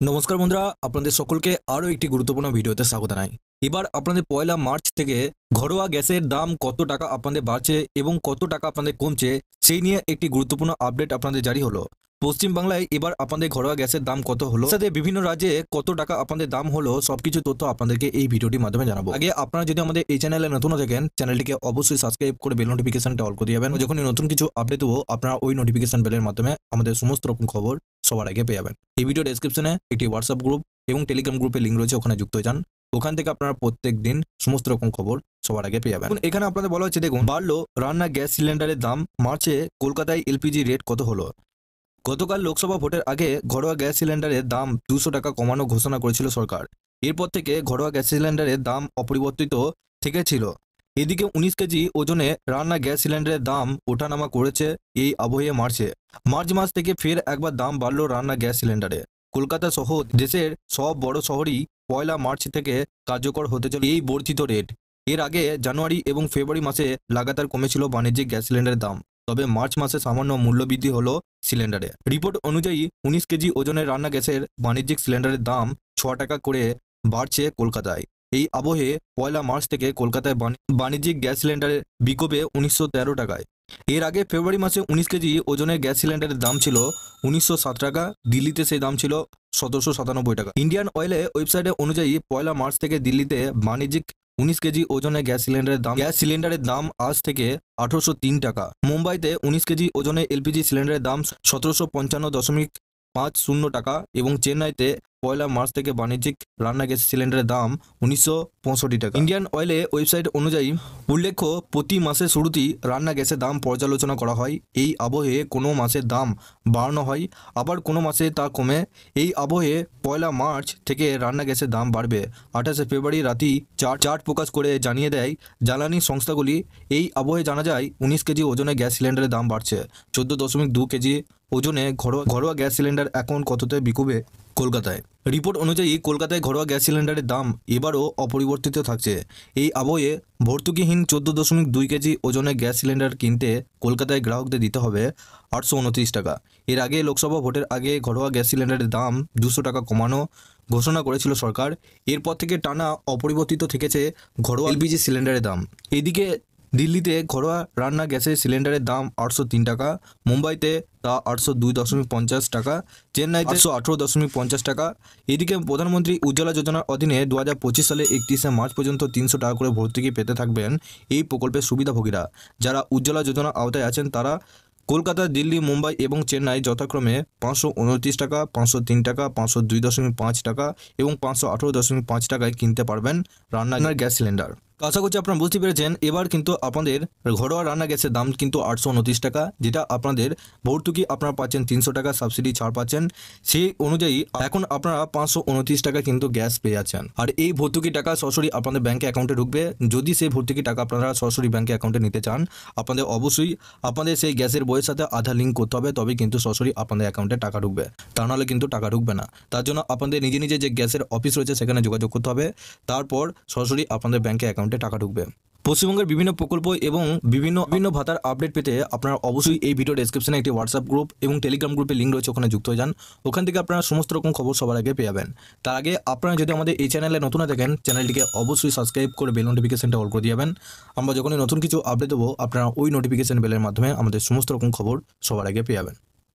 নমস্কার বন্ধুরা, আপনাদের সকলকে আরও একটি গুরুত্বপূর্ণ ভিডিওতে স্বাগত জানাই। এবার আপনাদের পয়লা মার্চ থেকে ঘরোয়া গ্যাসের দাম কত টাকা আপনাদের বাড়ছে এবং কত টাকা আপনাদের কমছে সেই নিয়ে একটি গুরুত্বপূর্ণ আপডেট আপনাদের জারি হলো। পশ্চিমবাংলায় এবার আপনাদের ঘরোয়া গ্যাসের দাম কত হলো, সাথে বিভিন্ন রাজ্যে কত টাকা আপনাদের দাম হলো, সবকিছু তথ্য আপনাদেরকে এই ভিডিওটির মাধ্যমে জানাবো। আগে আপনারা যদি আমাদের এই চ্যানেলে নতুন থাকেন, চ্যানেলটিকে অবশ্যই সাবস্ক্রাইব করে বেল নোটিফিকেশনটা অল করে দিবেন। যখনই নতুন কিছু আপডেট দেবো আপনারা ওই নোটিফিকেশন বেলের মাধ্যমে আমাদের সমস্ত রকম খবর সবার আগে পেয়ে যাবেন। এই ভিডিও ডেসক্রিপশনে একটি হোয়াটসঅ্যাপ গ্রুপ এবং টেলিগ্রাম গ্রুপের লিঙ্ক রয়েছে, ওখানে যুক্ত হয়ে যান। ওখান থেকে আপনারা প্রত্যেক দিন সমস্ত রকম খবর সবার আগে পেয়ে যাবেন। এখানে আপনাদের বলা হচ্ছে, দেখুন, বাড়লো রান্না গ্যাস সিলিন্ডারের দাম। মার্চে কলকাতায় এলপিজি রেট কত হলো? গতকাল লোকসভা ভোটের আগে ঘরোয়া গ্যাস সিলিন্ডারের দাম 200 টাকা কমানো ঘোষণা করেছিল সরকার। এরপর থেকে ঘরোয়া গ্যাস সিলিন্ডারের দাম অপরিবর্তিত থেকেছিল। এদিকে 19 কেজি ওজনে রান্না গ্যাস সিলিন্ডারের দাম ওঠানামা করেছে এই আবহে মার্চ মাস থেকে ফের একবার দাম বাড়ল রান্না গ্যাস সিলিন্ডারে। কলকাতা সহ দেশের সব বড় শহরই পয়লা মার্চ থেকে কার্যকর হতে চলে এই বর্ধিত রেট। এর আগে জানুয়ারি এবং ফেব্রুয়ারি মাসে লাগাতার কমেছিল বাণিজ্যিক গ্যাস সিলিন্ডারের দাম, তবে মার্চ মাসে সামান্য মূল্যবৃদ্ধি হলো সিলিন্ডারে। রিপোর্ট অনুযায়ী 19 কেজি ওজনের রান্না গ্যাসের বাণিজ্যিক সিলিন্ডারের দাম 6 টাকা করে বাড়ছে কলকাতায়। এই আবহে পয়লা মার্চ থেকে কলকাতায় বাণিজ্যিক গ্যাস সিলিন্ডারের বিকোবে 1913 টাকায়। এর আগে ফেব্রুয়ারি মাসে 19 কেজি ওজনের গ্যাস সিলিন্ডারের দাম ছিল 1907 টাকা। দিল্লিতে সেই দাম ছিল 1797 টাকা। ইন্ডিয়ান অয়েলে ওয়েবসাইটে অনুযায়ী পয়লা মার্চ থেকে দিল্লিতে বাণিজ্যিক 19 কেজি ওজনের গ্যাস সিলিন্ডারের দাম আজ থেকে 1803 টাকা। মুম্বাইতে 19 কেজি ওজনের এলপিজি সিলিন্ডারের দাম 1755.50 টাকা এবং চেন্নাইতে পয়লা মার্চ থেকে বাণিজ্যিক রান্না গ্যাস সিলিন্ডারের দাম 1965 টাকা। ইন্ডিয়ান অয়েলে ওয়েবসাইট অনুযায়ী উল্লেখ্য, প্রতি মাসের শুরুতেই রান্না গ্যাসের দাম পর্যালোচনা করা হয়। এই আবহে কোনো মাসের দাম বাড়ানো হয়, আবার কোনো মাসে তা কমে। এই আবহে পয়লা মার্চ থেকে রান্না গ্যাসের দাম বাড়বে। 28 ফেব্রুয়ারি রাতে চার্ট প্রকাশ করে জানিয়ে দেয় জ্বালানি সংস্থাগুলি। এই আবহে জানা যায় 19 কেজি ওজনে গ্যাস সিলিন্ডারের দাম বাড়ছে। 14.2 কেজি ওজনে ঘরোয়া গ্যাস সিলিন্ডার এখন কততে বিকবে কলকাতায়? রিপোর্ট অনুযায়ী কলকাতায় ঘরোয়া গ্যাস সিলিন্ডারের দাম এবারও অপরিবর্তিত থাকছে। এই আবহে ভর্তুকিহীন 14.2 কেজি ওজনের গ্যাস সিলিন্ডার কিনতে কলকাতায় গ্রাহকদের দিতে হবে 829 টাকা। এর আগে লোকসভা ভোটের আগে ঘরোয়া গ্যাস সিলিন্ডারের দাম 200 টাকা কমানো ঘোষণা করেছিল সরকার। এরপর থেকে টানা অপরিবর্তিত থেকেছে ঘরোয়া এলপিজি সিলিন্ডারের দাম। এদিকে দিল্লিতে ঘরোয়া রান্না গ্যাসের সিলিন্ডারের দাম 803 টাকা, মুম্বাইতে তা 802.50 টাকা, চেন্নাইতে 818.50 টাকা। এদিকে প্রধানমন্ত্রী উজ্জ্বলা যোজনার অধীনে 2025 সালে 31 মার্চ পর্যন্ত 300 টাকা করে ভর্তুকি পেতে থাকবেন এই প্রকল্পের সুবিধাভোগীরা। যারা উজ্জ্বলা যোজনার আওতায় আছেন তারা কলকাতা, দিল্লি, মুম্বাই এবং চেন্নাই যথাক্রমে 529 টাকা, 503 টাকা, 502.5 টাকা এবং 518.5 টাকায় কিনতে পারবেন রান্নার গ্যাস সিলিন্ডার। তো আশা করছি আপনারা বুঝতে পেরেছেন। এবার কিন্তু আপনাদের ঘরোয়া রান্না গ্যাসের দাম কিন্তু 829 টাকা, যেটা আপনাদের ভর্তুকি আপনারা পাচ্ছেন 300 টাকা সাবসিডি ছাড় পাচ্ছেন। সেই অনুযায়ী এখন আপনারা 529 টাকা কিন্তু গ্যাস পেয়ে যাচ্ছেন। আর এই ভর্তুকি টাকা সরাসরি আপনাদের ব্যাঙ্কে অ্যাকাউন্টে ঢুকবে। যদি সেই ভর্তুকি টাকা আপনারা সরাসরি ব্যাঙ্কে অ্যাকাউন্টে নিতে চান, আপনাদের অবশ্যই আপনাদের সেই গ্যাসের বইয়ের সাথে আধার লিঙ্ক করতে হবে, তবে কিন্তু সরাসরি আপনাদের অ্যাকাউন্টে টাকা ঢুকবে। তা নাহলে কিন্তু টাকা ঢুকবে না। তার জন্য আপনাদের নিজে যে গ্যাসের অফিস রয়েছে সেখানে যোগাযোগ করতে হবে, তারপর সরাসরি আপনাদের ব্যাঙ্কে অ্যাকাউন্টে টাকা ঢুকবে। পশ্চিমবঙ্গের বিভিন্ন প্রকল্প এবং বিভিন্ন ভাতার আপডেট পেতে আপনারা অবশ্যই এই ভিডিও ডেসক্রিপশনে একটি হোয়াটসঅ্যাপ গ্রুপ এবং টেলিগ্রাম গ্রুপের লিঙ্ক রয়েছে, ওখানে যুক্ত হয়ে যান। ওখান থেকে আপনারা সমস্ত রকম খবর সবার আগে পেয়ে যাবেন। তার আগে আপনারা যদি আমাদের এই চ্যানেলে নতুন থাকেন, চ্যানেলটিকে অবশ্যই সাবস্ক্রাইব করে বেল নোটিফিকেশনটা অল করে দিবেন। আমরা যখনই নতুন কিছু আপডেট দেবো আপনারা ওই নোটিফিকেশন বেলের মাধ্যমে আমাদের সমস্ত রকম খবর সবার আগে পেয়ে যাবেন।